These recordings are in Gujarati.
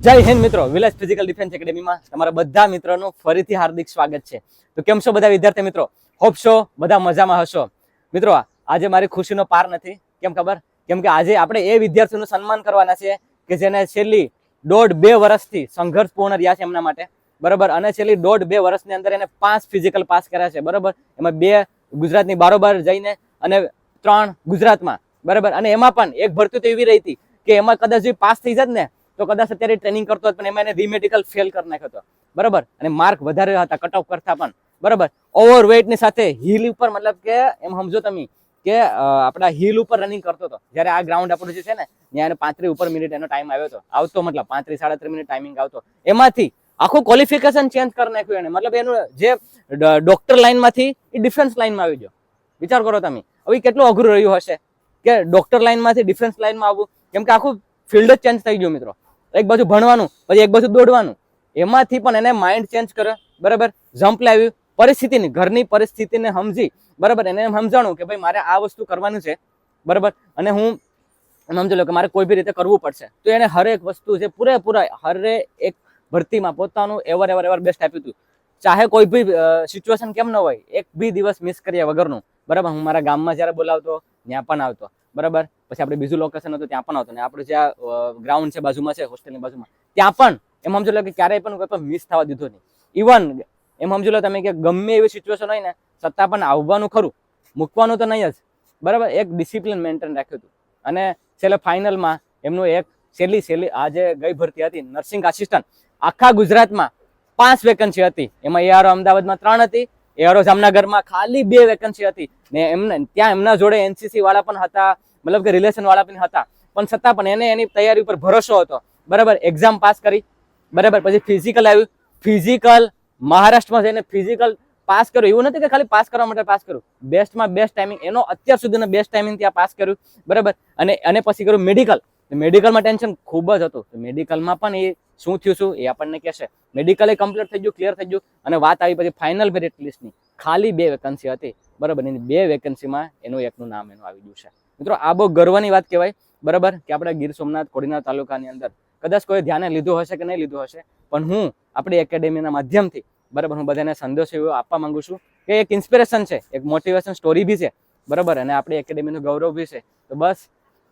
જય હિન્દ મિત્રો, વિલેજ ફિઝિકલ ડિફેન્સ એકેડેમીમાં તમારા બધા મિત્રોનું ફરીથી હાર્દિક સ્વાગત છે. તો કેમ છો બધા વિદ્યાર્થી મિત્રો? હોપ છો બધા મજામાં હશો. મિત્રો આજે મારી ખુશીનો પાર નથી. કેમ ખબર? કેમ કે આજે આપણે એ વિદ્યાર્થીનું સન્માન કરવાના છે કે જેને છેલ્લી 1.5-2 વર્ષથી સંઘર્ષપૂર્ણ રહ્યા છે એમના માટે, બરાબર. અને છેલ્લી 1.5-2 વર્ષની અંદર એને 5 ફિઝિકલ પાસ કર્યા છે, બરાબર. એમાં 2 ગુજરાતની બારોબાર જઈને અને 3 ગુજરાતમાં, બરાબર. અને એમાં પણ એક ભરતી તો એવી રહી હતી કે એમાં કદાચ જે પાસ થઈ જાત ને તો કદાચ અત્યારે ટ્રેનિંગ કરતો હતો, પણ એમાં એને રીમેડિકલ ફેલ કરી નાખ્યો હતો, બરાબર. અને માર્ક વધારે હતા કટ ઓફ કરતા પણ, બરાબર. ઓવરવેટ ની સાથે હીલ ઉપર, મતલબ કે એમ સમજો તમે કે આપણા હીલ ઉપર રનિંગ કરતો હતો. જ્યારે આ ગ્રાઉન્ડ આપણું જે છે ને ત્યાં 35 મિનિટ એનો ટાઈમ આવતો, મતલબ 35-37 મિનિટ ટાઈમિંગ આવતો. એમાંથી આખું ક્વોલિફિકેશન ચેન્જ કરી નાખ્યું એને, મતલબ એનું જે ડોક્ટર લાઈનમાંથી એ ડિફેન્સ લાઈનમાં આવી ગયો. વિચાર કરો તમે, હવે કેટલું અઘરું રહ્યું હશે કે ડોક્ટર લાઈનમાંથી ડિફેન્સ લાઈનમાં આવવું, કેમ કે આખું ફિલ્ડ જ ચેન્જ થઈ ગયું મિત્રો. એક બાજુ ભણવાનું, પછી એક બાજુ દોડવાનું, એમાંથી પણ એને માઇન્ડ ચેન્જ કર્યો, બરાબર. જમ્પ લાવ્યું, પરિસ્થિતિની, ઘરની પરિસ્થિતિને સમજી, બરાબર. એને એમ સમજાણું કે ભાઈ મારે આ વસ્તુ કરવાનું છે, બરાબર. અને હું એમ સમજી લો કે મારે કોઈ બી રીતે કરવું પડશે. તો એને હરેક વસ્તુ છે પૂરેપૂરા હરેક ભરતીમાં પોતાનું એવર બેસ્ટ આપ્યું હતું. ચાહે કોઈ બી સિચ્યુએશન કેમ ન હોય, એક બી દિવસ મિસ કર્યા વગરનું, બરાબર. હું મારા ગામમાં જ્યારે બોલાવતો ત્યાં પણ આવતો, બરાબર. પછી આપણે બીજું લોકેશન હતું ત્યાં પણ આવતો, ને આપણે જ્યાં ગ્રાઉન્ડ છે બાજુમાં છે, હોસ્ટેલની બાજુમાં, ત્યાં પણ એમ સમજી લો કે ક્યારેય પણ કોઈ પણ મિસ થવા દીધો નહીં. ઇવન એમ સમજી લો તમે કે ગમે એવી સિચ્યુએશન હોય ને છતાં પણ આવવાનું ખરું, મૂકવાનું તો નહીં જ, બરાબર. એક ડિસિપ્લિન મેન્ટેન રાખ્યું હતું. અને છેલ્લે ફાઇનલમાં એમનું એક છેલ્લી આજે ગઈ ભરતી હતી નર્સિંગ આસિસ્ટન્ટ, આખા ગુજરાતમાં 5 વેકન્સી હતી. એમાં એઆરઓ અમદાવાદમાં 3 હતી, એઆરઓ જામનગરમાં ખાલી 2 વેકન્સી હતી. ને એમને ત્યાં એમના જોડે એનસીસી વાળા પણ હતા, મતલબ કે રિલેશન વાળા પણ હતા. પણ છતાં પણ એને એની તૈયારી ઉપર ભરોસો હતો, બરાબર. એક્ઝામ પાસ કરી, બરાબર. પછી ફિઝિકલ આવ્યું, ફિઝિકલ મહારાષ્ટ્રમાં જઈને ફિઝિકલ પાસ કર્યું. એવું નથી કે ખાલી પાસ કરવા માટે પાસ કર્યું, બેસ્ટમાં બેસ્ટ ટાઈમિંગ, એનો અત્યાર સુધીનો બેસ્ટ ટાઈમિંગ ત્યાં પાસ કર્યું, બરાબર. અને પછી કર્યું મેડિકલમાં ટેન્શન ખૂબ જ હતું. મેડિકલમાં પણ એ શું થયું એ આપણને કહેશે. મેડિકલ કમ્પ્લીટ થઈ ગયું, ક્લિયર થઈ ગયું. અને વાત આવી પછી ફાઇનલ મેરિટ લિસ્ટની, ખાલી 2 વેકન્સી હતી, બરાબર. એની 2 વેકન્સીમાં એનું એકનું નામ એનું આવી ગયું છે. મિત્રો આ બહુ ગર્વની વાત કહેવાય, બરાબર. કે આપણે ગીર સોમનાથ કોડીનાર તાલુકાની અંદર કદાચ કોઈ ધ્યાને લીધું હશે કે નહીં લીધું હશે, પણ હું આપણી એકેડેમીના માધ્યમથી, બરાબર, હું બધાને સંદેશો એવો આપવા માંગુ છું કે એક ઇન્સ્પિરેશન છે, એક મોટિવેશન સ્ટોરી બી છે, બરાબર. અને આપણી એકેડેમીનું ગૌરવ બી છે. તો બસ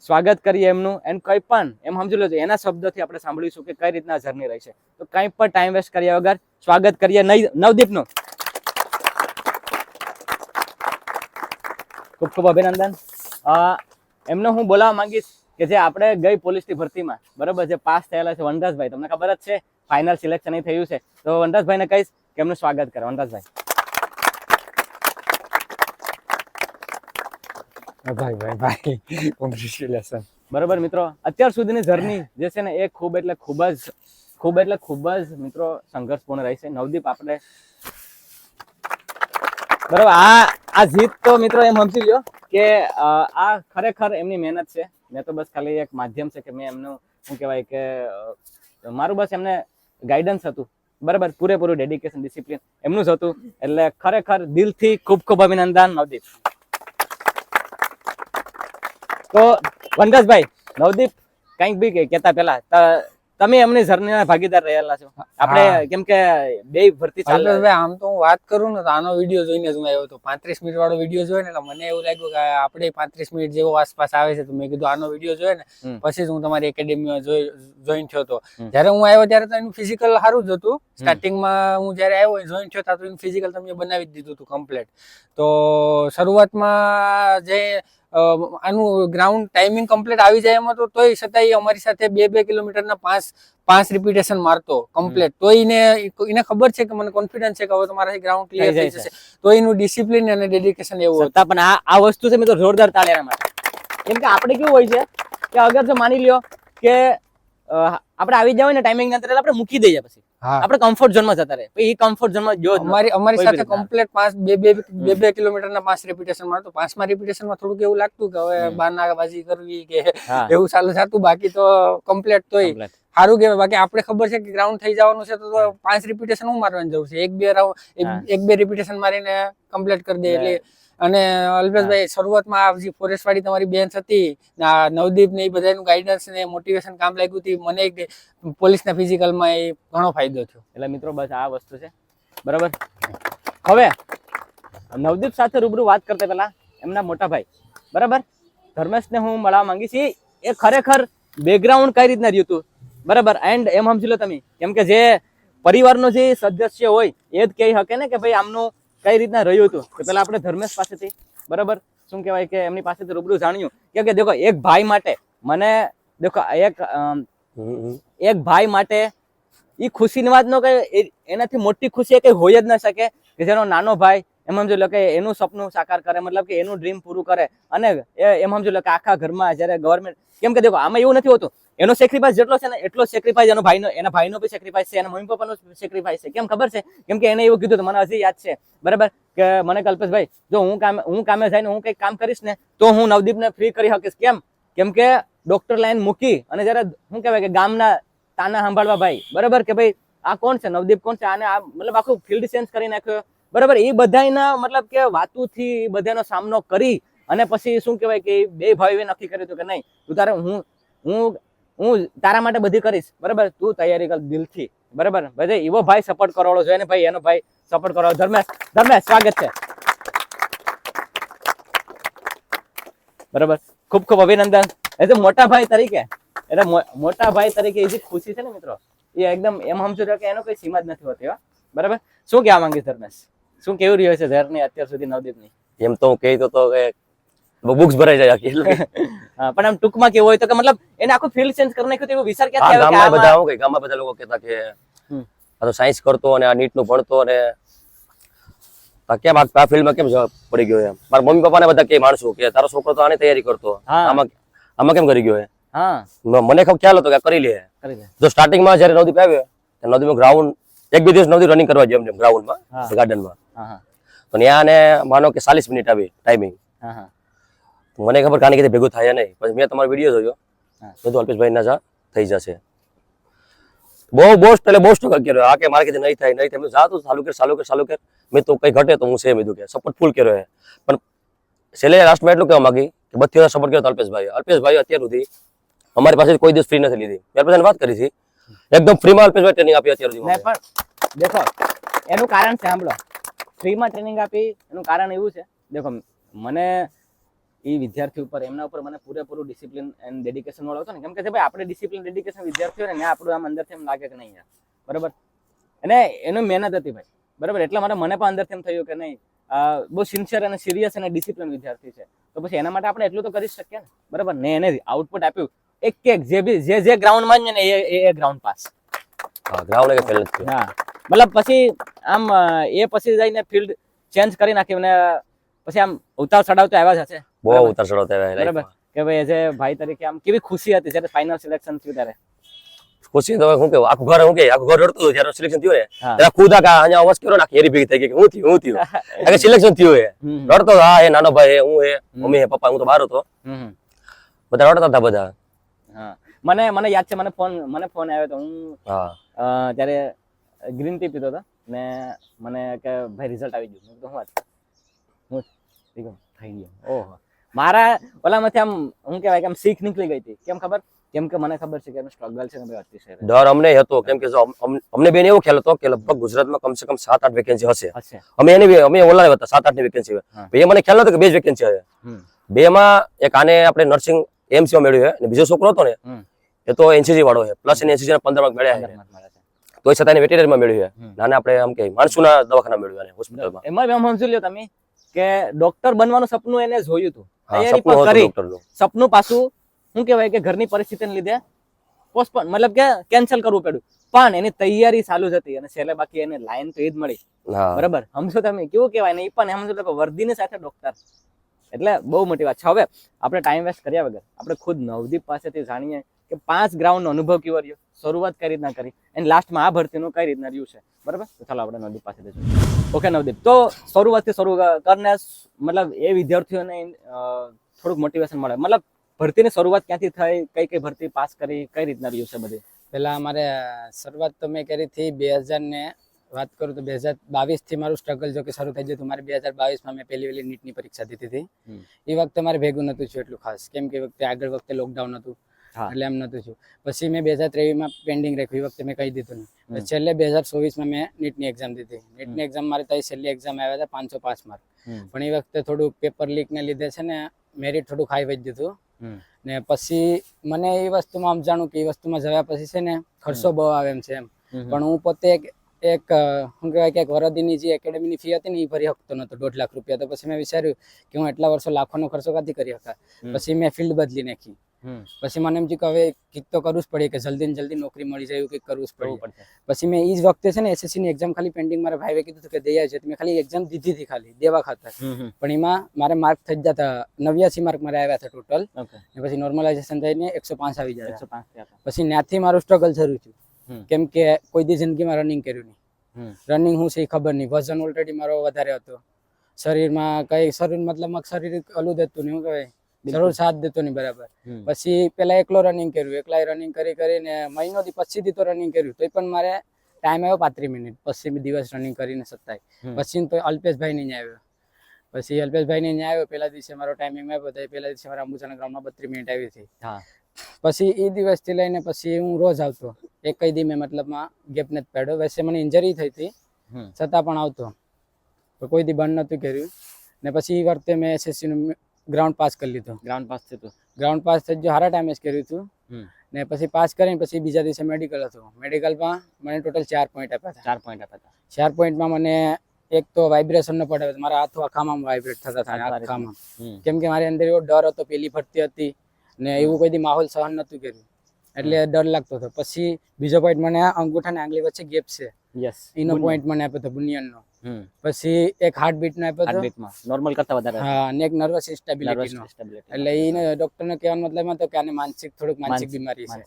સ્વાગત કરીએ એમનું. એન્ડ કંઈ પણ એમ સમજી લો એના શબ્દોથી આપણે સાંભળીશું કે કઈ રીતના જર્ની રહી છે. તો કંઈ પણ ટાઈમ વેસ્ટ કર્યા વગર સ્વાગત કરીએ નવદીપનું. ખૂબ ખૂબ અભિનંદન. એમને હું બોલાવવા માંગીશ કે જે આપણે ગઈ પોલીસની ભરતીમાં, બરાબર, જે પાસ થયેલા છે વનરાજભાઈ, તમને ખબર જ છે ફાઇનલ સિલેક્શન એ થયું છે. તો વનરાજભાઈને કહીશ કે એમનું સ્વાગત કરે. વનરાજભાઈ. કોંગ્રેચ્યુલેશન. બરાબર મિત્રો, અત્યાર સુધીની જર્ની જે છે ને એ ખૂબ જ મિત્રો સંઘર્ષપૂર્ણ રહી છે. નવદીપ આપણે, બરાબર, આ જીત તો મિત્રો એમ સમજી લ્યો કે આ ખરેખર એમની મહેનત છે. મેં તો બસ ખાલી એક માધ્યમ છે કે મેં એમનું શું કહેવાય કે મારું બસ એમને ગાઈડન્સ હતું, બરાબર. પૂરેપૂરું ડેડિકેશન, ડિસિપ્લિન એમનું જ હતું. એટલે ખરેખર દિલથી ખૂબ ખૂબ અભિનંદન નવદીપ. તો વનરાજભાઈ, નવદીપ કંઈક બી કહેતા પહેલા તમે એમની જર્નીના ભાગીદાર રહેલા છો. આપણે કેમ કે 2 ભરતી ચાલે. આમ તો હું વાત કરું ને તો આનો વિડીયો જોઈને જ હું આવ્યો હતો. 35 મિનિટ વાળો વિડીયો જોયો ને એટલે મને એવું લાગ્યું કે આપણે 35 મિનિટ જેવો આસપાસ આવે છે. તો મેં કીધું આનો વિડીયો જોયો ને પછી જ હું તમારી એકેડેમીમાં જોઈન થયો હતો. જયારે હું આવ્યો ત્યારે તો એનું ફિઝિકલ સારું જ હતું. સ્ટાર્ટિંગમાં હું જયારે આવ્યો જોઈન થયો તો એનું ફિઝિકલ તમે બનાવી જ દીધું હતું કમ્પ્લીટ. તો શરૂઆતમાં જે આનું ગ્રાઉન્ડ ટાઈમિંગ કમ્પ્લીટ આવી જાય એમાં તો તોય છતાંય અમારી સાથે 2 કિલોમીટરના 5 રિપીટેશન મારતો કમ્પ્લીટ. તો એને ખબર છે કે મને કોન્ફિડન્સ છે કે હવે તમારાથી ગ્રાઉન્ડ ક્લિયર થઈ જશે. તો એનું ડિસિપ્લિન અને ડેડિકેશન એવું હતું. પણ આ વસ્તુ છે મિત્રો જોરદાર તાળી એના માટે. કેમ કે આપણે કેવું હોય છે કે અગર જો માની લ્યો કે આપણે આવી જાવ ને ટાઈમિંગ અંદર આપણે મૂકી દઈએ, પછી આપણે કમ્ફર્ટ ઝોનમાં જતા રહે. એ કમ્ફર્ટ ઝોનમાં જો અમારી સાથે કમ્પ્લીટ 2 કિલોમીટરના 5 રિપીટેશન મારતો. 5મા રિપીટેશનમાં થોડુંક એવું લાગતું કે હવે બાનાબાજી કરવી કે એવું ચાલુ થતું. બાકી તો કમ્પ્લીટ તોય સારું કહેવાય. બાકી આપણે ખબર છે કે ગ્રાઉન્ડ થઈ જવાનું છે તો 5 રિપીટેશન હું મારવાની જરૂર છે. 1-2 રિપીટેશન મારીને કમ્પ્લીટ કરી દે એટલે અને અલ્પેશભાઈ શરૂઆતમાં આ જે ફોરેસ્ટ વાળી તમારી બેન્ચ હતી આ નવદીપ ને એ બધાનું ગાઈડન્સ ને મોટિવેશન કામ લાગ્યું હતું મને પોલીસના ફિઝિકલમાં એ ઘણો ફાયદો થયો. એટલે મિત્રો બસ આ વસ્તુ છે બરાબર. હવે નવદીપ સાથે રૂબરૂ વાત કરતા પહેલા એમના મોટા ભાઈ બરાબર ધર્મેશને હું મળવા માંગીશ. એ ખરેખર બેકગ્રાઉન્ડ કઈ રીતના રહ્યું હતું બરાબર. એન્ડ એમ સમજી લો તમે કેમ કે જે પરિવારનો જે સદસ્ય હોય એ જ કહી શકે ને કે ભાઈ આમનું કઈ રીતના રહ્યું હતું. તો પેલા આપણે ધર્મેશ પાસેથી બરાબર શું કહેવાય કે એમની પાસેથી રૂબરૂ જાણ્યું કેમ કે દેખો એક ભાઈ માટે મને દેખો એક ભાઈ માટે એ ખુશીની વાત નો કઈ એનાથી મોટી ખુશી કઈ હોય જ ન શકે કે જેનો નાનો ભાઈ એમ સમજી લો કે એનું સપનું સાકાર કરે મતલબ કે એનું ડ્રીમ પૂરું કરે અને એમ સમજી લો કે આખા ઘરમાં જયારે ગવર્મેન્ટ કેમ કે દેખો આમાં એવું નથી હોતું એનો સેક્રિફાઈસ જેટલો છે ને એટલો સેક્રિફાઈસ એના ભાઈનો બી સેક્રિફાઈસ છે એના મમ્મી પપ્પાનો સેક્રિફાઈસ છે. કેમ ખબર છે કેમ કે એને એવું કીધું મને હજી યાદ છે બરાબર કે મને કલ્પેશભાઈ જો હું કામે જઈને હું કઈક કામ કરીશ ને તો હું નવદીપને ફ્રી કરી શકીશ. કેમ કે ડોક્ટર લાઈન મૂકી અને જયારે શું કહેવાય કે ગામના તાના સાંભળવા ભાઈ બરાબર કે ભાઈ આ કોણ છે નવદીપ કોણ છે આને આ મતલબ આખું ફિલ્ડ ચેન્જ કરી નાખ્યો બરાબર. એ બધાના મતલબ કે વાતુથી બધાનો સામનો કરી અને પછી શું કહેવાય કે બે ભાઈઓએ નક્કી કર્યું હતું કે નહીં તું તારે હું તારા માટે બધી કરીશ બરાબર તું તૈયારી કર દિલથી બરાબર. બધે એવો ભાઈ સપોર્ટ કરવાળો જોઈએ ને ભાઈ એનો ભાઈ સપોર્ટ કરવાનો. ધર્મેશ સ્વાગત છે બરાબર. ખૂબ ખૂબ અભિનંદન. એ મોટા ભાઈ તરીકે એટલે મોટા ભાઈ તરીકે એ જે ખુશી છે ને મિત્રો એ એકદમ એમ સમજો કે એનો કોઈ સીમા જ નથી હોતી બરાબર. શું કહેવા માંગીશ ધર્મેશ શું કેવું રહ્યું છે ધરની અત્યાર સુધી નવદીપની? એમ તો હું કહી તો કે બુક્સ ભરાઈ જાય આખી. પણ આમ ટૂંકમાં કેવું હોય તો કે મતલબ એને આખું ફિલ્ડ ચેન્જ કરી નાખ્યું તો એવો વિચાર ક્યાંથી આવ્યો કે ગામમાં બધા હું કઈ ગામમાં બધા લોકો કહેતા કે આ તો સાયન્સ કરતો અને આ નીટ નું ભણતો અને કેમ આ ફિલ્ડમાં કેમ પડી ગયો એમ. મારા મમ્મી પપ્પાને બધા કે માણસો કે તારો છોકરો તો આની તૈયારી કરતો આમાં કેમ કરી ગયો મને ખ્યાલ હતો કે કરી લે. જો સ્ટાર્ટિંગમાં જયારે નવદીપ આવ્યો નવદીપ ગ્રાઉન્ડ એક બે દિવસ નવદીપ રનિંગ કરવા ગયો એમ ગ્રાઉન્ડમાં ગાર્ડનમાં તો ત્યાં ને માનો કે 40 મિનિટ આવી ટાઈમિંગ. મને ખબર કાની કીધે ભેગું થાય નહીં પછી મેં તમારો વિડીયો જોયો બધું અલ્પેશભાઈ ના થઈ જશે. બહુ સ્ટ્રગલ કર્યો આ કે મારે કીધે નહીં થાય મેં જા તું ચાલુ કર મેં તો કઈ ઘટે તો હું છે મેં કે સપોર્ટ ફૂલ કર્યો હે. પણ છેલ્લે લાસ્ટમાં એટલું કહેવા માંગી કે બધી સપોર્ટ કર્યો અલ્પેશભાઈ અત્યાર સુધી અમારી પાસે કોઈ દિવસ ફ્રી નથી લીધી. ત્યાર પછી વાત કરી હતી એકદમ ફ્રીમાં અલ્પેશભાઈ ટ્રેનિંગ આપી અત્યાર સુધી. પણ દેખો એનું કારણ છે સાંભળો ફ્રીમાં ટ્રેનિંગ આપી એનું કારણ એવું છે દેખો મને એ વિદ્યાર્થી ઉપર એમના ઉપર મને પૂરેપૂરું ડિસિપ્લિન એન્ડ ડેડિકેશન વાળો હતો ને કેમ કે ભાઈ આપણે ડિસિપ્લિન ડેડિકેશન વિદ્યાર્થીઓ ને આપણું આમ અંદરથી એમ લાગે કે નહીં યાર બરાબર અને એનું મહેનત હતી ભાઈ બરાબર. એટલે મને પણ અંદરથી એમ થયું કે નહીં બહુ સિન્સિયર અને સિરિયસ અને ડિસિપ્લિન વિદ્યાર્થી છે તો પછી એના માટે આપણે એટલું તો કરી શકીએ ને બરાબર ને એને આઉટપુટ આપ્યું એક જે ગ્રાઉન્ડમાં જ ને એ ગ્રાઉન્ડ પાસ ગ્રાઉન્ડ ફેલ થયું. હા મતલબ પછી આમ એ પછી જઈને ફિલ્ડ ચેન્જ કરી નાખ્યું ને પછી આમ ઉતાર ચડાવ તો આવ્યા જ હશે બહુ ઉતાર ચડાવ આવ્યા બરાબર કે ભાઈ જે ભાઈ તરીકે આમ કેવી ખુશી હતી જ્યારે ફાઇનલ સિલેક્શન થયું ત્યારે? ખુશી તો શું કે આખું ઘર રડતું હતું જ્યારે સિલેક્શન થયું ને ત્યારે ખુદ અહીંયા અવાજ કર્યો નાખી હેરી ભેગી થઈ ગઈ કે હું થયું સિલેક્શન થયું હે રડતો હા એ નાનો ભાઈ હું હે મમ્મી હે પપ્પા હું તો બહાર હતો બધા રડતા હતા બધા. મને યાદ છે મને ફોન આવ્યો તો હું ત્યારે ગ્રીન ટી પીતો હતો ને મને કે ભાઈ રિઝલ્ટ આવી ગયું તો હું થઈ ગયો ઓહો મારા ઓલામાંથી આમ હું કહેવાય કે આમ શીખ નીકળી ગઈ હતી. કેમ કે મને ખબર છે કે એનું સ્ટ્રગલ છે ને ભાઈ અતિશય ડર અમને હતો કેમ કે જો અમને બેન એવો ખ્યાલ હતો કે લગભગ ગુજરાતમાં કમસે કમ 7-8 વેકેન્સી હશે. અમે ઓલા હતા 7-8 ની વેકેન્સી એ મને ખ્યાલ હતો કે 2 જ વેકેન્સી હશે. 2 માં એક આને આપણે નર્સિંગ એમસીઓ મેળવ્યું છે અને બીજો છોકરો હતો ને એ તો એનસીસી વાળો છે પ્લસ એને એનસીસી ના 15 માર્ક મળ્યા છે તો એ છતાં એને વેટેનરીમાં મેળવ્યું છે નાને આપણે આમ કે માણસુના દવાખાના મેળવ્યા ને હોસ્પિટલમાં. એમાં એમ સમજી લ્યો તમે કે ડોક્ટર બનવાનું સપનું એને જોયું હતું તૈયારી પણ કરી સપનું પાછું શું કહેવાય કે ઘરની પરિસ્થિતિને લીધે પોસ્ટપોન મતલબ કે કેન્સલ કરવું પડ્યું પણ એની તૈયારી ચાલુ જ હતી અને છેલ્લે બાકી એને લાઈન તો એ જ મળી બરાબર. સમજો તમે કેવું કહેવાય ને એ પણ સમજો કે વર્દીની સાથે ડોક્ટર એટલે બહુ મોટી વાત છે. હવે આપણે ટાઈમ વેસ્ટ કર્યા વગર આપણે ખુદ નવદીપ પાસેથી જાણીએ કે 5 ગ્રાઉન્ડનો અનુભવ કેવો રહ્યો શરૂઆત કઈ રીતના કરી અને લાસ્ટમાં આ ભરતીનું કઈ રીતના રહ્યું છે બરાબર. તો ચાલો આપણે નવદીપ પાસેથી જોઈએ. ઓકે નવદીપ તો શરૂઆતથી શરૂ કરને મતલબ એ વિદ્યાર્થીઓને થોડુંક મોટિવેશન મળે મતલબ ભરતીની શરૂઆત ક્યાંથી થઈ કઈ ભરતી પાસ કરી કઈ રીતના રહ્યું છે બધી? પેલા અમારે શરૂઆત તો મેં કરી હતી વાત કરું તો 2022 થી મારું સ્ટ્રગલ જો કે શરૂ થઈ ગયું હતું. મારે 2022 માં મેં પહેલી નીટની પરીક્ષા દીધી હતી. એ વખતે મારે ભેગું નતું થયું એટલું ખાસ, કેમ કે આગળ વખતે લોકડાઉન હતું એટલે એમ નતું થયું. પછી મેં 2023 માં પેન્ડિંગ રાખ્યું, એ વખતે મેં કહી દીધું નહીં. છેલ્લે 2024 માં મેં નીટની એક્ઝામ દીધી. નીટની એક્ઝામ મારી ત્યાં છેલ્લી એક્ઝામ આવ્યા હતા 505 માર્ક, પણ એ વખતે થોડું પેપર લીક ને લીધે છે ને મેરિટ થોડું હાઈ વધી ગયું હતું. ને પછી મને એ વસ્તુમાં સમજાણું કે એ વસ્તુમાં જવા પછી છે ને ખર્ચો બહુ આવે એમ છે એમ. પણ હું પોતે એક શું કહેવાય કે એક વરદીની જે એકેડેમીની ફી હતી ને એ ભરી શકતો નતો, 1.5 લાખ રૂપિયા. તો પછી મેં વિચાર્યું કે હું એટલા વર્ષો લાખોનો ખર્ચો ક્યાંથી કરી શકા. પછી મેં ફિલ્ડ બદલી નાખી. પછી મને એમ થયું કે હવે કંઈક તો કરવું જ પડે, કે જલ્દી ને જલ્દી નોકરી મળી જાય એવું કંઈક કરવું જ પડે. પછી મેં એ જ વખતે છે ને SSC ની એક્ઝામ ખાલી પેન્ડિંગ મારા ભાઈએ કીધું હતું કે દઈ આવજે. મેં ખાલી એક્ઝામ દીધી હતી ખાલી દેવા ખાતર, પણ એમાં મારે માર્ક થઈ જતા 89 માર્ક મારે આવ્યા હતા ટોટલ. પછી નોર્મલાઇઝેશન થઈને 105 આવી જાય. પછી ત્યાંથી મારું સ્ટ્રગલ શરૂ થયું, કેમ કે કોઈ દી જિંદગીમાં રનિંગ કર્યું નહીં. રનિંગ શું છે એ ખબર નહીં. વજન ઓલરેડી મારો વધારે હતો. શરીરમાં કઈ શરીર મતલબ શરીર અલું દેતું નહીં, શું કહેવાય જરૂર સાથ દેતો નહીં બરાબર. પછી પેલા એકલો રનિંગ કર્યું, એકલા રનિંગ કરીને મહિનો થી પછીથી તો રનિંગ કર્યું, તો પણ મારે ટાઈમ આવ્યો 35 મિનિટ. પછી દિવસ રનિંગ કરીને 27. પછી તો અલ્પેશભાઈ ને આવ્યો. પછી અલ્પેશભાઈ ને આવ્યો, પેલા દિવસે મારો ટાઈમિંગ આવ્યો તો પેલા દિવસે મારા અંબુજાના ગ્રાઉન્ડમાં 32 મિનિટ આવી હતી. પછી એ દિવસથી લઈને પછી હું રોજ આવતો. એક કઈ દી મેં મતલબમાં ગેપ નથી પાડ્યો. વૈસે મને ઇન્જરી થઈ હતી છતાં પણ આવતો, કોઈ દી બંધ નતું કર્યું. ને પછી એ વખતે મેં SSC નું ગ્રાઉન્ડ પાસ કરી લીધું. ગ્રાઉન્ડ પાસ થઈ ગયો, સારા ટાઈમે જ કર્યું હતું. ને પછી પાસ કરીને પછી બીજા દિવસે મેડિકલ હતું. મેડિકલમાં મને ટોટલ 4 પોઈન્ટ આપ્યા હતા. 4 પોઈન્ટમાં મને એક તો વાઇબ્રેશન ન પડે, મારા હાથો આખામાં વાઇબ્રેટ થતા હતા આખામાં, કેમ કે મારી અંદર એવો ડર હતો. પેલી ભરતી હતી ને એવું કોઈ દી માહોલ સહન નતું કર્યું એટલે ડર લાગતો હતો. પછી બીજો પોઈન્ટ મને અંગૂઠા ને આંગળી વચ્ચે ગેપ છે, એનો પોઈન્ટ મને આપ્યો હતો બુનિયનનો. પછી એક હાર્ટબીટ નો આપ્યો હતો, નોર્મલ કરતા વધારે. હા, અને એક નર્વસ સ્ટેબિલિટી નો. એટલે એને ડોક્ટરનો કહેવાનો મતલબ હતો કે આને થોડુંક માનસિક બીમારી છે.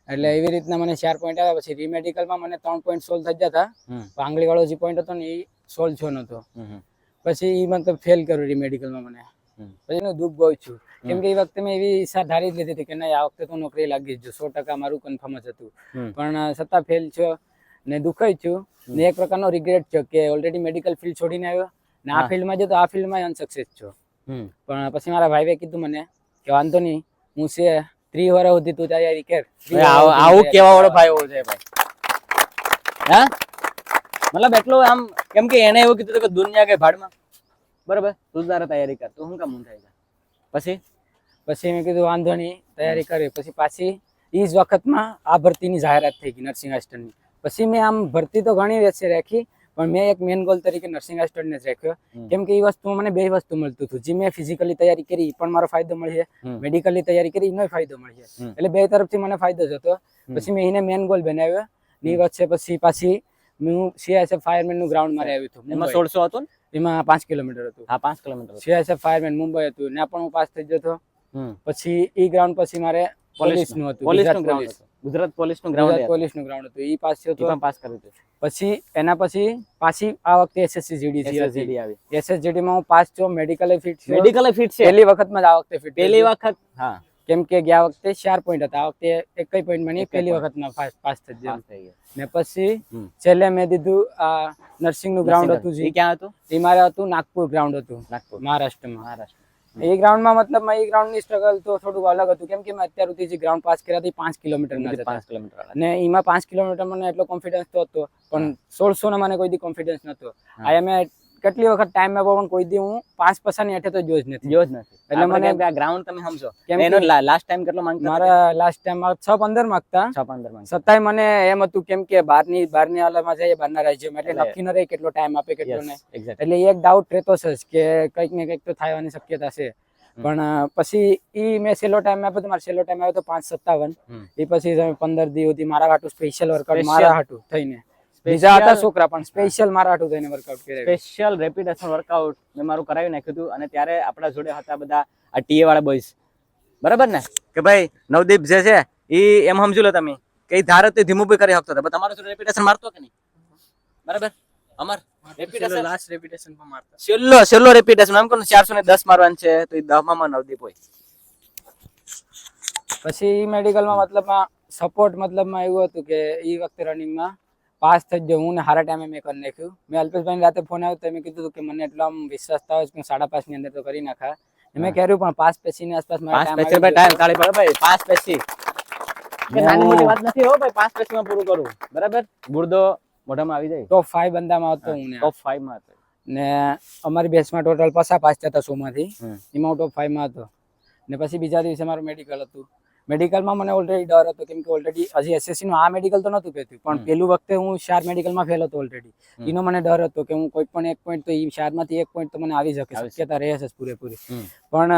એટલે એવી રીતના મને 4 પોઈન્ટ આવ્યા. પછી રીમેડિકલમાં મને 3 પોઈન્ટ સોલ્વ થઈ જતા. આંગળી વાળો જે પોઈન્ટ હતો ને એ સોલ્વ થયો નતો. પછી એ મતલબ ફેલ કર્યું રીમેડિકલમાં મને. પછી એનું દુઃખ બહુ છું, કેમ કે એ વખતે મેં એવી ઈચ્છા ધારી જ લીધી હતી કે નહીં આ વખતે તો નોકરી લાગી જ 100% મારું કન્ફર્મ જ હતું. પણ છતાં ફેલ થયો ને દુખાઈ થયું ને એક પ્રકારનો રિગ્રેટ થયો કે ઓલરેડી મેડિકલ ફિલ્ડ છોડીને આવ્યો ને આ ફિલ્ડમાં જો તો આ ફિલ્ડમાં અનસક્સેસ છો. પણ પછી મારા ભાઈએ કીધું મને કે વાંધો નહીં, હું છે 3 વર્ષ સુધી તું તૈયારી કર. આવું કેવા વાળો ભાઈ હોવો જોઈએ ભાઈ. હા, મતલબ એટલું આમ, કેમ કે એને એવું કીધું કે દુનિયા કે ભાડમાં, બરાબર, તું તારે તૈયારી કર, તું શું કામ ઊંઘ થાય. પછી મેં કીધું વાંધો નહીં, તૈયારી કરી. પછી પાછી એ જ વખતમાં આ ભરતીની જાહેરાત થઈ ગઈ નર્સિંગ આસિસ્ટન્ટની. પછી મેં આમ ભરતી તો ઘણી વેચે રાખી, પણ મેં એક મેન ગોલ તરીકે નર્સિંગ આસિસ્ટન્ટને જ રાખ્યો, કેમ કે એ વસ્તુમાં મને 2 વસ્તુ મળતું હતું. જે મેં ફિઝિકલી તૈયારી કરી પણ મારો ફાયદો મળશે, મેડિકલી તૈયારી કરી એનો ફાયદો મળશે, એટલે 2 તરફથી મને ફાયદો જ હતો. પછી મેં એને મેન ગોલ બનાવ્યો. એ વચ્ચે પછી હું CISF ફાયરમેન નું ગ્રાઉન્ડ મારે આવ્યું હતું. એમાં 1600 હતું, એમાં 5 કિલોમીટર હતું. હા, 5 કિલોમીટર. CISF ફાયરમેન મુંબઈ હતું, ત્યાં પણ હું પાસ થઈ ગયો હતો. પછી એ ગ્રાઉન્ડ પછી મારે પોલીસનું હતું, ગુજરાત પોલીસનું ગ્રાઉન્ડ હતું. એ પાસ થયો હતો, પાસ કર્યું હતું. પછી એના પછી પાછી આ વખતે SSC GD આવી. SSGD માં હું પાસ થયો, મેડિકલ ફિટ છે. પહેલી વખતમાં જ આ વખતે ફિટ. પહેલી વખત, હા, કેમ કે ગયા વખતે 4 પોઈન્ટ હતા, આ વખતે એકય પોઈન્ટ માં નહીં, પહેલી વખતમાં પાસ થઈ ગયો. ને પછી છેલ્લે મેં દીધું આ નર્સિંગ નું ગ્રાઉન્ડ હતું. જે ક્યાં હતું? એ મારે હતું નાગપુર ગ્રાઉન્ડ હતું, મહારાષ્ટ્રમાં. એ ગ્રાઉન્ડમાં મતલબ એ ગ્રાઉન્ડ ની સ્ટ્રગલ તો થોડું અલગ હતું, કેમ કે મેં અત્યાર સુધી જે ગ્રાઉન્ડ પાસ કર્યા હતા 5 કિલોમીટર ને એમાં 5 કિલોમીટર મને એટલો કોન્ફિડન્સ તો હતો, પણ 1600 ને મને કોઈ દી કોન્ફિડન્સ નતો. આ મેં કેટલી વખત ટાઈમ આપ્યો પણ કોઈ દી હું 5% ની હેઠે તો જોજ નથી. એટલે મને આ ગ્રાઉન્ડ તમે સમજો એનો લાસ્ટ ટાઈમ કેટલો માંગતા? મારા લાસ્ટ ટાઈમ 6-15 માંગતા. છતાંય મને એમ હતું, કેમ કે બહારની આલામાં જઈએ, બહારના રાજ્યોમાં, એટલે નક્કી ન રહે કેટલો ટાઈમ આપે કેટલો નહીં. એટલે એક ડાઉટ રહેતો છે કે કંઈક ને કંઈક તો થવાની શક્યતા છે. પણ પછી મેં છેલ્લો ટાઈમ આપ્યો તો મારો છેલ્લો ટાઈમ આવ્યો તો 5:57. એ પછી 15 દિવસ સુધી મારા હાટુ સ્પેશિયલ વર્કઆઉટ મારા હાટુ થઈને, બીજા હતા છોકરા પણ સ્પેશિયલ મારા હાટુ થઈને વર્કઆઉટ કર્યા. સ્પેશિયલ રેપિટેશન વર્કઆઉટ મેં મારું કરાવી નાખ્યું હતું. અને ત્યારે આપણા જોડે હતા બધા આ TA વાળા બોયસ, બરાબર ને, કે ભાઈ નવદીપ જે છે એ એમ સમજી લો તમે કે ધારે તે ધીમું બી કરી શકતો હતો, તમારો રેપિટેશન મારતો કે નહીં? બરાબર, અમાર લાસ્ટ રેપિટેશન પર મારતા, છેલ્લો રેપિટેશન આમ કોને 410 મારવાનું છે, તો એ 10 માં નવદીપ હોય. પછી મેડિકલમાં મતલબમાં સપોર્ટ મતલબમાં એવું હતું કે એ વખતે રનિંગમાં પાસ થઈ ગયો હું ને સારા ટાઈમે મેં કરી નાખ્યું. મેં અલ્પેશભાઈ રાતે ફોન આવ્યો તો મેં કીધું કે મને એટલો આમ વિશ્વાસ થયો કે 5.5 ની અંદર તો કરી નાખા. મેં કર્યું પણ 5 પછી ની આસપાસ મારો પાંચ પછી ભાઈ ટાઈમ કાઢી પડે ભાઈ. 5 પછી કે નાની મોટી વાત નથી હો ભાઈ. 5 પછી માં પૂરું કરું બરાબર. ગુર્દો મોઢામાં આવી જાય. ટોપ 5 બંદામાં હતો હું ને. ટોપ 5 માં હતો. ને અમારી બેચમાં ટોટલ 5 થતા 100 માંથી. હમ. એમાં હું ટોપ 5 માં હતો. ને પછી બીજા દિવસે મારું મેડિકલ હતું. મેડિકલમાં મને ઓલરેડી ડર હતો કેમ કે ઓલરેડી હજી એસએસસી નું આ મેડિકલ તો નતું કહેતું પણ પેલું વખતે હું 4 મેડિકલમાં ફેલ હતો ઓલરેડી. એનો મને ડર હતો કે હું કોઈ પણ એક પોઈન્ટ તો એ 4 માંથી એક પોઈન્ટ તો મને આવી શકે શક્યતા રહે છે પૂરેપૂરી. પણ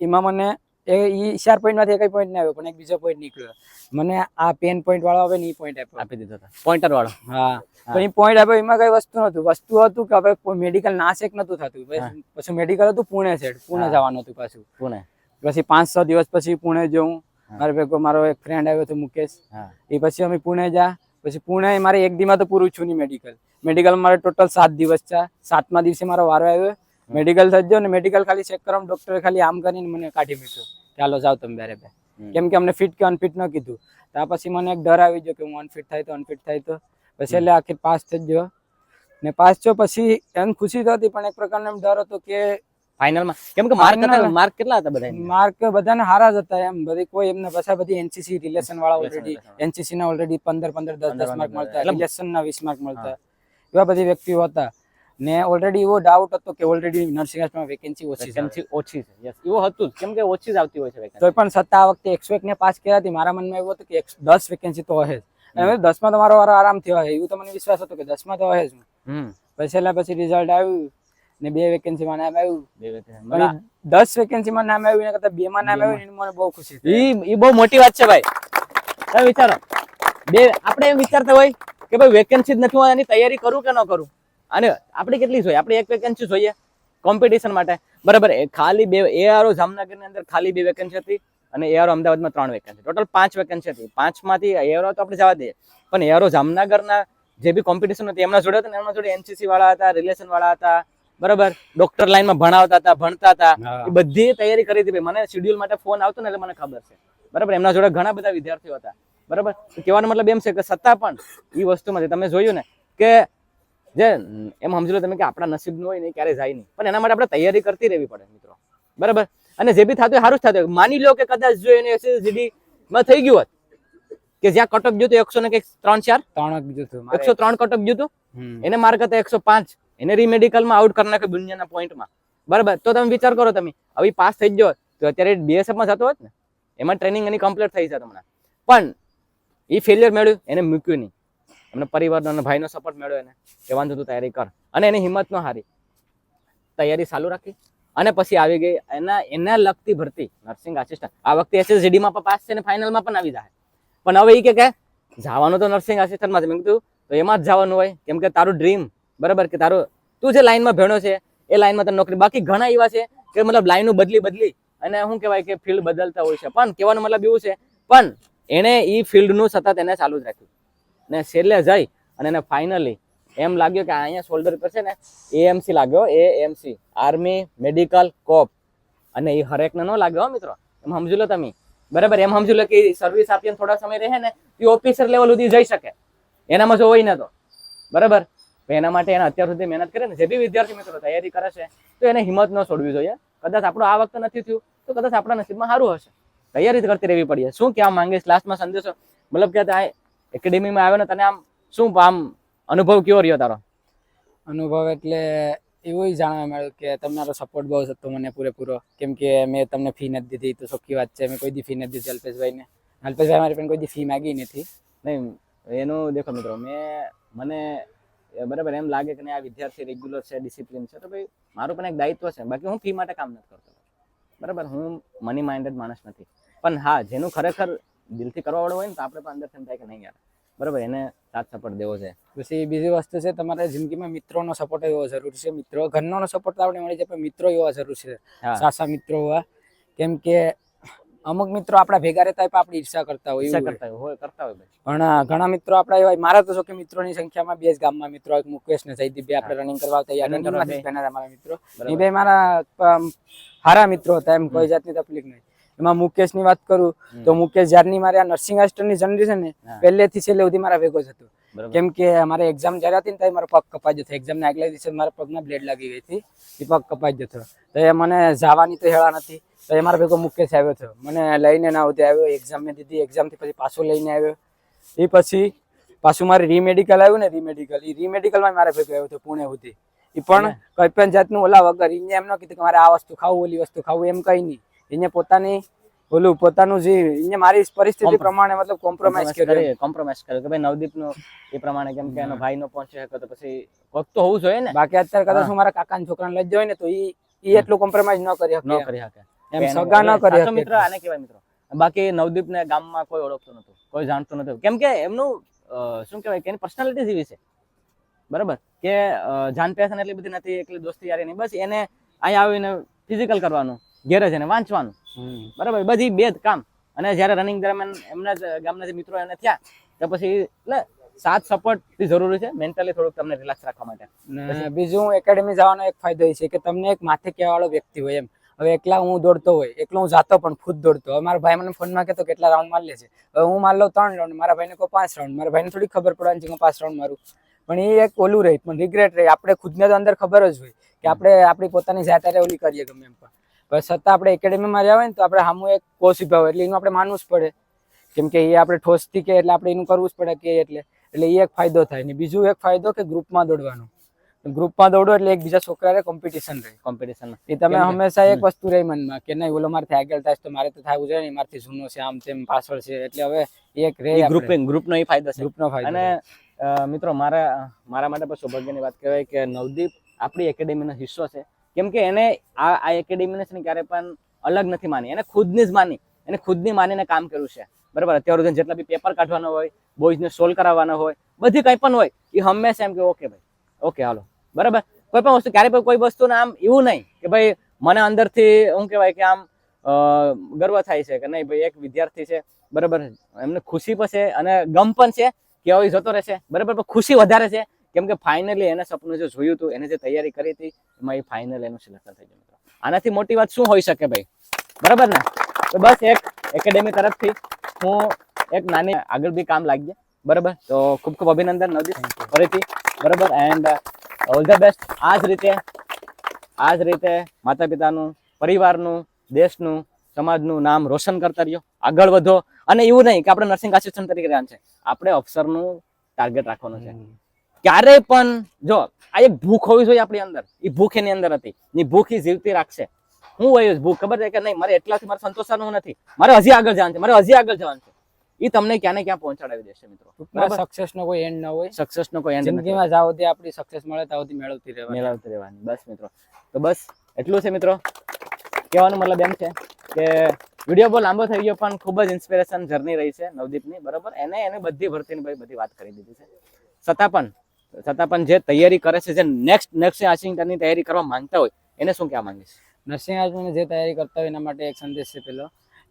એમાં મને એ 4 પોઈન્ટ માંથી એક પોઈન્ટ ના આવ્યો પણ એક બીજો પોઈન્ટ નીકળ્યો. મને આ પેન પોઈન્ટ વાળો આવે ને એ પોઈન્ટ આપી દીધો હતો પોઈન્ટર વાળો. હા પણ એ પોઈન્ટ આપ્યો એમાં કઈ વસ્તુ નતું. વસ્તુ હતું કે હવે મેડિકલ નાશેક નતું થતું. પછી મેડિકલ હતું પુણે સાઈડ. પુણે જવાનું હતું પાછું. પુણે પછી 5-6 દિવસ પછી પુણે જવું. મારે ભેગો મારો એક ફ્રેન્ડ આવ્યો હતો મુકેશ. એ પછી અમે પુણે જા. પછી પુણે મારે એક દીમાં તો પૂરું છું નહીં મેડિકલ. મેડિકલ મારે ટોટલ 7 દિવસ છે. 7મા દિવસે મારો વારો આવ્યો. મેડિકલ થઈ ગયો ને મેડિકલ ખાલી ચેક કરવા ડોક્ટરે ખાલી આમ કરીને મને કાઢી મૂક્યો. ચાલો જાઓ તમે બેરે બે. કેમ કે અમને ફિટ કે અનફિટ ન કીધું. ત્યાર પછી મને એક ડર આવી ગયો કે હું અનફિટ થાય તો પછી એટલે આખી પાસ થઈ ગયો. ને પાસ થયો પછી એમ ખુશી તો હતી પણ એક પ્રકારનો એમ ડર હતો કે ફાઇનલમાં કેમ કે માર્ક કેટલા હતા બધા? માર્ક બધાને હારા જ હતા એમ. બધી કોઈ એમને પાછા બધી એનસીસી રિલેશન વાળા ઓલરેડી એનસીસી ના ઓલરેડી 15 10 માર્ક મળતા. રિલેશન ના 20 માર્ક મળતા. એવા બધી વ્યક્તિઓ હતા. ને ઓલરેડી એવો ડાઉટ હતો કે ઓલરેડી નર્સિંગ માં વેકેન્સી ઓછી છે. યસ એવું હતું કેમ કે ઓછી જ આવતી હોય છે વેકેન્સી. તો પણ છતાં આ વખતે 101 ને પાસ કર્યા હતી. મારા મનમાં એવું હતું કે 10 વેકેન્સી તો હશે. અને 10 માં તો મારો વારો આરામથી હોય એવું તો મને વિશ્વાસ હતો કે 10 માં તો હશે જ. પછી રિઝલ્ટ આવ્યું ને 2 વેકેન્સી માં નામ આવ્યું. 10 વેકેન્સી માં નામ આવ્યું એના કરતા 2 માં નામ આવ્યું મને બહુ ખુશી થઈ. ઈ બહુ મોટી વાત છે ભાઈ. તમે વિચારો આપણે એમ વિચારતા હોય કે ભાઈ વેકેન્સી જ નથી હોય એની તૈયારી કરું કે ન કરું. અને આપણે કેટલી જોઈએ? આપણે એક વેકેન્સી જોઈએ કોમ્પિટિશન માટે બરાબર. ખાલી 2 એઆરઓ જામનગર ની અંદર ખાલી 2 વેકેન્સી હતી અને એઆરઓ અમદાવાદમાં 3 વેકેન્સી. ટોટલ 5 વેકેન્સી હતી. 5 માંથી એઆરઓ તો આપણે જવા દઈએ પણ એઆરઓ જામનગરના જે બી કોમ્પિટિશન હતી એમના જોડે હતા. એમના જોડે એનસીસી વાળા હતા, રિલેશન વાળા હતા બરાબર. ડોક્ટર લાઈનમાં ભણાવતા હતા, ભણતા હતા. એ બધી તૈયારી કરી હતી. મને શેડ્યુલ માટે ફોન આવતો ને એટલે મને ખબર છે બરાબર. એમના જોડે ઘણા બધા વિદ્યાર્થીઓ હતા બરાબર. કહેવાનો મતલબ એમ છે કે છતાં પણ એ વસ્તુમાંથી તમે જોયું ને કે જે એમ સમજી લો તમે કે આપણા નસીબનું હોય ને ક્યારેય જાય નહીં પણ એના માટે આપણે તૈયારી કરતી રહેવી પડે મિત્રો બરાબર. અને જે બી થતું સારું જ થતું. માની લો કે કદાચ જો એને એસએસજીડી માં થઈ ગયું હોત કે જ્યાં કટઅપ ગયું હતું 100 ને 103 કટઅપ ગયું હતું. એને માર્ક હતા 105. એને રીમેડિકલમાં આઉટ કરી નાખ્યો દુનિયાના પોઈન્ટમાં બરાબર. તો તમે વિચાર કરો તમે હવે પાસ થઈ ગયો તો અત્યારે બીએસએફ માં જતો હોત ને. એમાં ટ્રેનિંગ એની કમ્પ્લીટ થઈ જતો હમણાં. પણ એ ફેલિયર મેળવ્યું એને મૂક્યું નહીં. એમને પરિવારનો અને ભાઈનો સપોર્ટ મળ્યો એને કે વાંધો તું તૈયારી કર. અને એની હિંમત ન હારી. તૈયારી ચાલુ રાખી અને પછી આવી ગઈ એના લગતી ભરતી નર્સિંગ આસિસ્ટન્ટ. આ વખતે એસએસજીડી માં પણ પાસ છે ને ફાઇનલમાં પણ આવી જાય. પણ હવે એ કે જવાનું તો નર્સિંગ આસિસ્ટન્ટમાં છે. મેં કીધું તો એમાં જ જવાનું હોય કેમ કે તારું ડ્રીમ બરાબર કે તારું તું જે લાઈનમાં ભણ્યો છે એ લાઈનમાં તને નોકરી. બાકી ઘણા એવા છે કે મતલબ લાઈનો બદલી અને શું કહેવાય કે ફિલ્ડ બદલતા હોય છે. પણ કહેવાનો મતલબ એવું છે પણ એને એ ફિલ્ડનું સતત એને ચાલુ જ રાખ્યું ને છેલ્લે જઈ અને એને ફાઇનલી એમ લાગ્યો કે અહીંયા શોલ્ડર પર છે ને એએમસી લાગ્યો. એએમસી આર્મી મેડિકલ કોપ. અને એ હરેકને ન લાગ્યો મિત્રો. એમ સમજી લો તમે બરાબર. એમ સમજી લો કે સર્વિસ આપીને થોડા સમય રહે ને એ ઓફિસર લેવલ સુધી જઈ શકે. એનામાં જો હોય ને તો બરાબર. એના માટે એને અત્યાર સુધી મહેનત કરે ને જે બી વિદ્યાર્થી મિત્રો તૈયારી કરે છે તો એને હિંમત ન છોડવી જોઈએ. કદાચ આપણું આ વખતે નથી થયું તો કદાચ આપણા નસીબમાં સારું હશે. તૈયારી કરતી રહેવી પડીએ. શું કહેવા માંગીશ લાસ્ટમાં સંદેશો? મતલબ કે આ એકેડેમીમાં આવ્યો ને તને આમ શું આમ અનુભવ કેવો રહ્યો તારો? અનુભવ એટલે એવું જાણવા મળ્યું કે તમારો સપોર્ટ બહુ હતો મને પૂરેપૂરો. કેમ કે મેં તમને ફી નથી દીધી તો ચોખ્ખી વાત છે. મેં કોઈ દી ફી નથી દીધી અલ્પેશભાઈને. અલ્પેશભાઈ મારી પણ કોઈ દી ફી માગી નથી. નહીં એનું દેખો મિત્રો મને બરાબર એમ લાગે કે આ વિદ્યાર્થી રેગ્યુલર છે, ડિસિપ્લિન છે તો ભાઈ મારું પણ એક દાયિત્વ છે. બાકી હું ફી માટે કામ નથી કરતો બરાબર. હું મની માઇન્ડેડ માણસ નથી. પણ હા જેનું ખરેખર દિલથી કરવા વાળું હોય ને તો આપણે પણ અંદરથી એમ થાય કે નહીં યાર બરાબર એને સાથ સપોર્ટ દેવો છે. પછી બીજી વસ્તુ છે તમારે જિંદગીમાં મિત્રોનો સપોર્ટ એવો જરૂરી છે. મિત્રો ઘરનો સપોર્ટ આપણે મળી જાય પણ મિત્રો એવા જરૂર છે. સાચા મિત્રો હોવા. કેમ કે અમુક મિત્રો આપણા ભેગા રહેતા હોય પણ આપણી ઈર્ષા કરતા હોય પણ ઘણા મિત્રો આપણા એવા. મારા તો કે મિત્રોની સંખ્યામાં 2 જ ગામમાં મિત્રો મુકેશ ને જયદીપ બે આપણે રનિંગ કરવા તૈયાર મારા મિત્રો એ બે મારા સારા મિત્રો હતા. એમ કોઈ જાતની તકલીફ નહીં. એમાં મુકેશની વાત કરું તો મુકેશ જ્યારની મારે આ નર્સિંગ આસિસ્ટન્ટની જર્ની છે ને હા. પહેલેથી છેલ્લે સુધી મારા ભેગો જ હતો. બરાબર. કેમ કે અમારે એક્ઝામ જ્યારે હતી ને ત્યારે મારો પગ કપાઈ જતો. એક્ઝામના આગલા દિવસે મારા પગમાં બ્લેડ લાગી ગઈ હતી, એ પગ કપાઈ જતો. તો એ મને જવાની તો હેળા નથી, તો એ મારા ભેગો મુકેશ આવ્યો હતો, મને લઈને ના આવતી આવ્યો. એક્ઝામ મેં દીધી, એક્ઝામથી પછી પાછો લઈને આવ્યો. એ પછી પાછું મારે રીમેડિકલ આવ્યું ને, રીમેડિકલમાં મારા ભેગો આવ્યો હતો પુણે સુધી. એ પણ કઈ પણ જાતનું ઓલા વગર, એને એમ ન કીધું કે મારે આ વસ્તુ ખાવું ઓલી વસ્તુ ખાવું, એમ કઈ નહીં. એને પોતાનું જે એને મારી પરિસ્થિતિ પ્રમાણે મતલબ કોમ્પ્રોમાઇઝ કર્યો. કોમ્પ્રોમાઇઝ કર્યો કે ભાઈ નવદીપનો એ પ્રમાણે, કેમ કે એનો ભાઈ નો પહોંચી શકે તો પછી કોક તો હોવું જોઈએ ને. બાકી અત્યારે કદાચ હું મારા કાકાના છોકરાને લઈ જાય ને તો ઈ એટલું કોમ્પ્રોમાઇઝ ન કરી શકે. ન કરી શકે એમ સગા ન કરી સાચો શકે. મિત્ર આને કહેવાય મિત્રો. બાકી નવદીપને ગામમાં કોઈ ઓળખતું નતું, કોઈ જાણતું નતું, કેમ કે એમનું શું કહેવાય કે એની પર્સનાલિટી જેવી છે, બરાબર, કે જાન પહેચાન એટલી બધી નથી, એટલી દોસ્તી યારી નહીં. બસ એને અહીંયા આવીને ફિઝિકલ કરવાનું, ઘેરે જઈને વાંચવાનું, બરાબર, બધી બે જ કામ. અને જ્યારે રનિંગ દરમિયાન એમના જ ગામના જે મિત્રો એને થયા તો પછી એટલે સાથ સપોર્ટ થી જરૂરી છે મેન્ટલી થોડુંક તમને રિલેક્સ રાખવા માટે. ને બીજું એકેડેમી જવાનો એક ફાયદો એ છે કે તમને એક માથે કહેવા વાળો વ્યક્તિ હોય. એમ હવે એકલા હું દોડતો હોય, એકલો હું જાતો પણ ખુદ દોડતો. હવે મારા ભાઈ મને ફોનમાં કહેતો કેટલા રાઉન્ડ માર લે છે, હવે હું માર લઉં 3 રાઉન્ડ, મારા ભાઈને કહો 5 રાઉન્ડ. મારા ભાઈને થોડી ખબર પડવાની છે કે હું 5 રાઉન્ડ મારું, પણ એ એક ઓલું રહી, પણ રિગ્રેટ રહી. આપણે ખુદને તો અંદર ખબર જ હોય કે આપણે આપણી પોતાની જાતે ઓલી કરીએ ગમે એમ, પણ છતાં આપણે એકેડેમીમાં રહ્યા હોય ને તો આપણે સામું એક કોચ ઉભા હોય એટલે એનું આપણે માનવું જ પડે. કેમ કે એ આપણે ઠોસથી કે એટલે આપણે એનું કરવું જ પડે કે એટલે એ એક ફાયદો થાય. ને બીજું એક ફાયદો કે ગ્રુપમાં દોડવાનો. ગ્રુપમાં દોડો એટલે એકબીજા છોકરા કોમ્પિટિશન રહે. કોમ્પિટિશન એ તમે હંમેશા એક વસ્તુ રહી મનમાં કે નહીં ઓલો મારથી આગળ થાય તો મારે તો થવું જોઈએ ને, મારથી જૂનો છે આમ તેમ પાછળ છે, એટલે હવે એક રહે ગ્રુપનો એ ફાયદો છે. ગ્રુપનો ફાયદો. અને મિત્રો મારા માટે પણ સૌભાગ્યની વાત કહેવાય કે નવદીપ આપણી એકેડેમીનો હિસ્સો છે. કેમ કે એને આ એકેડેમીને છે ને ક્યારે પણ અલગ નથી માની, એને ખુદની જ માની, એને ખુદની માનીને કામ કર્યું છે, બરાબર. અત્યાર સુધી જેટલા બી પેપર કાઢવાનો હોય, બોયઝને સોલ્વ કરાવવાનો હોય, બધી કંઈ પણ હોય, એ હંમેશા એમ કે ઓકે ભાઈ, ઓકે હાલો, બરાબર. કોઈ પણ વસ્તુ ક્યારે પણ કોઈ વસ્તુને આમ એવું નહીં કે ભાઈ મને અંદરથી શું કહેવાય કે આમ ગર્વ થાય છે કે નહીં ભાઈ એક વિદ્યાર્થી છે, બરાબર, એમને ખુશી પણ છે અને ગમ પણ છે કે હવે જતો રહેશે, બરાબર, પણ ખુશી વધારે છે કેમ કે ફાઇનલી એને સપનું જે જોયું હતું, એને જે તૈયારી કરી હતી એમાં એ ફાઇનલ એનું સિલેક્શન થઈ ગયું. આનાથી મોટી વાત શું હોઈ શકે ભાઈ, બરાબર ને. તો બસ એક એકેડેમી તરફથી હું એક નાની આગળ બી કામ લાગીએ, બરાબર. તો ખૂબ ખૂબ અભિનંદન નવદીપ ફરીથી, બરાબર, એન્ડ ઓલ ધ બેસ્ટ. આ જ રીતે માતા પિતાનું, પરિવારનું, દેશનું, સમાજનું નામ રોશન કરતા રહ્યો, આગળ વધો. અને એવું નહીં કે આપણે નર્સિંગ આસિસ્ટન્ટ તરીકે રહ્યા છે, આપણે અફસરનું ટાર્ગેટ રાખવાનું છે. ક્યારેય પણ જો આ એક ભૂખ હોવી જોઈએ આપણી અંદર, એ ભૂખ એની અંદર હતી, એ ભૂખ એ જીવતી રાખશે. હું હોય ભૂખ ખબર છે કે નહીં મારે એટલાથી મારે સંતોષવાનું નથી, મારે હજી આગળ જવાનું છે, મારે હજી આગળ જવાનું છે. એ તમને ક્યાં ને ક્યાં પહોંચાડી દેશે મિત્રો. સક્સેસ નો કોઈ એન્ડ ન હોય, સક્સેસ નો કોઈ એન્ડ નથી. જિંદગીમાં જાવ ત્યાં આપણી સક્સેસ મળે ત્યાં સુધી મેળવતી રહેવાની. બસ મિત્રો, તો બસ એટલું છે મિત્રો. કહેવાનો મતલબ એમ છે કે વિડીયો બહુ લાંબો થઈ ગયો પણ ખૂબ જ ઇન્સ્પિરેશન જર્ની રહી છે નવદીપની, બરાબર. એને બધી ભરતીની બધી વાત કરી દીધી છે. છતાં પણ જે તૈયારી કરે છે, જે નેક્સ્ટ આસિસ્ટન્ટની તૈયારી કરવા માંગતા હોય એને શું કહેવા માંગીશ? નર્સિંગ આસિસ્ટન્ટ જે તૈયારી કરતા હોય એના માટે એક સંદેશ છે પેલો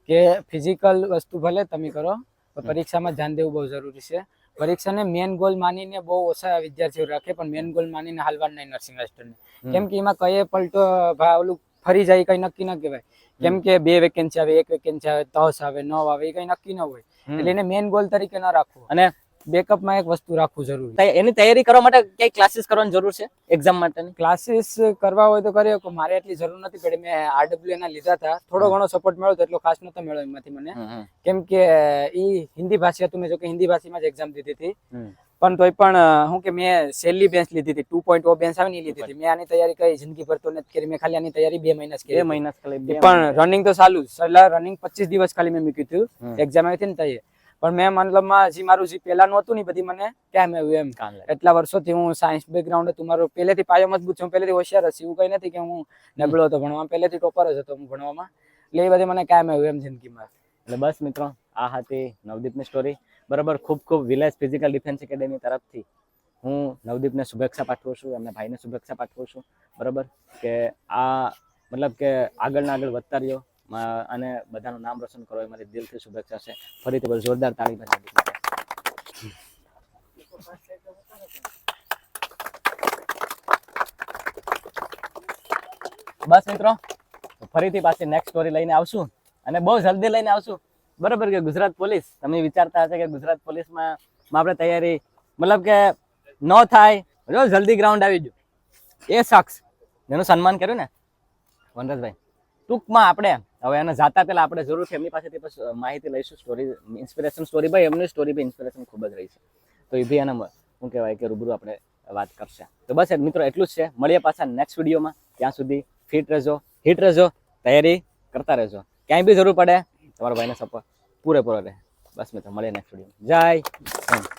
કે ફિઝિકલ વસ્તુ ભલે તમે કરો પણ પરીક્ષામાં ધ્યાન દેવું બહુ જરૂરી છે. પરીક્ષાને મેન ગોલ માનીને બહુ ઓછા વિદ્યાર્થીઓ રાખે, પણ મેન ગોલ માનીને હાલવાનું નહીં નર્સિંગ આસિસ્ટન્ટ. કેમ કે એમાં કઈ પલટો ઓલું ફરી જાય કઈ નક્કી ન કહેવાય. કેમ કે 2 વેકેન્સી આવે, 1 વેકેન્સી આવે, 10 આવે, 9 આવે, એ કઈ નક્કી ન હોય. એટલે એને મેન ગોલ તરીકે ન રાખવું અને બેકઅપમાં એક વસ્તુ રાખવું જરૂરી. એની તૈયારી કરવા માટે કઈ ક્લાસીસ કરવાની જરૂર છે એક્ઝામ માટેની? ક્લાસીસ કરવા હોય તો કરીએ, મારે એટલી જરૂર નથી પડી. મેં RWA ના લીધા હતા, થોડો ઘણો સપોર્ટ મળ્યો એટલો ખાસ નતો મળ્યો એમાંથી મને. કેમ કે ઈ હિન્દી ભાષી હતું, મેં જો કે હિન્દી ભાષીમાં જ એક્ઝામ દીધી હતી, પણ તોય પણ હું કે મેં સહેલી બેન્ચ લીધી હતી, 2.0 બેન્ચ આવે ને લીધી હતી. મેં આની તૈયારી કઈ જિંદગી ભર તો નથી કરી, મેં ખાલી આની તૈયારી 2 મહિના જ કરી. 2 મહિના ખાલી, પણ રનિંગ તો ચાલુ જ, રનિંગ 25 દિવસ ખાલી મેં મૂક્યું હતું એક્ઝામ આવી હતી ને તૈયારી. પણ મેં મતલબમાં જે મારું જે પેલાનું હતું ને બધી મને કેમ આવ્યું એમ. એટલા વર્ષોથી હું સાયન્સ બેકગ્રાઉન્ડ હતું મારું, પહેલેથી પાયો મજબૂત છે, હું પહેલેથી હોશિયાર હતી, એવું કઈ નથી કે હું નબળો હતો ભણવામાં, પહેલેથી ટોપર જ હતો હું ભણવામાં. એટલે એ બધી મને કામ આવ્યું એમ જિંદગીમાં. એટલે બસ મિત્રો, આ હતી નવદીપની સ્ટોરી, બરાબર. ખૂબ વિલેજ ફિઝિકલ ડિફેન્સ એકેડેમી તરફથી હું નવદીપને શુભેચ્છા પાઠવું છું, એમના ભાઈને શુભેચ્છા પાઠવું છું, બરાબર. કે આ મતલબ કે આગળ વધતા રહ્યો અને બધાનું નામ રોશન કરો એ મારી દિલથી શુભેચ્છા છે. ફરીથી બસ જોરદાર તાળી બજાવી. બસ મિત્રો, ફરીથી પાછી નેક્સ્ટ સ્ટોરી લઈને આવશું. અને બહુ જલ્દી લઈને આવશું. બરાબર કે ગુજરાત પોલીસ તમે વિચારતા હશે કે ગુજરાત પોલીસમાં આપણે તૈયારી મતલબ કે ન થાય, જો જલ્દી ગ્રાઉન્ડ આવી ગયું. એ શખ્સ જેનું સન્માન કર્યું ને વનરાજભાઈ, ટૂંકમાં આપણે હવે એને જાતા પહેલા આપણે જરૂરથી એમની પાસેથી માહિતી લઈશું. સ્ટોરી ઇન્સ્પિરેશન સ્ટોરી ભાઈ એમની સ્ટોરી ભાઈ ઇન્સ્પિરેશન ખૂબ જ રહી છે. તો એ બી એને શું કહેવાય કે રૂબરૂ આપણે વાત કરશે. તો બસ મિત્રો એટલું જ છે. મળીએ પાછા નેક્સ્ટ વિડીયોમાં. ત્યાં સુધી ફિટ રહેજો, હિટ રહેજો, તૈયારી કરતા રહેજો. ક્યાંય બી જરૂર પડે તમારા ભાઈને સપોર્ટ પૂરેપૂરો રહે. બસ મિત્રો મળીએ નેક્સ્ટ વિડીયોમાં. જય હિન્દ.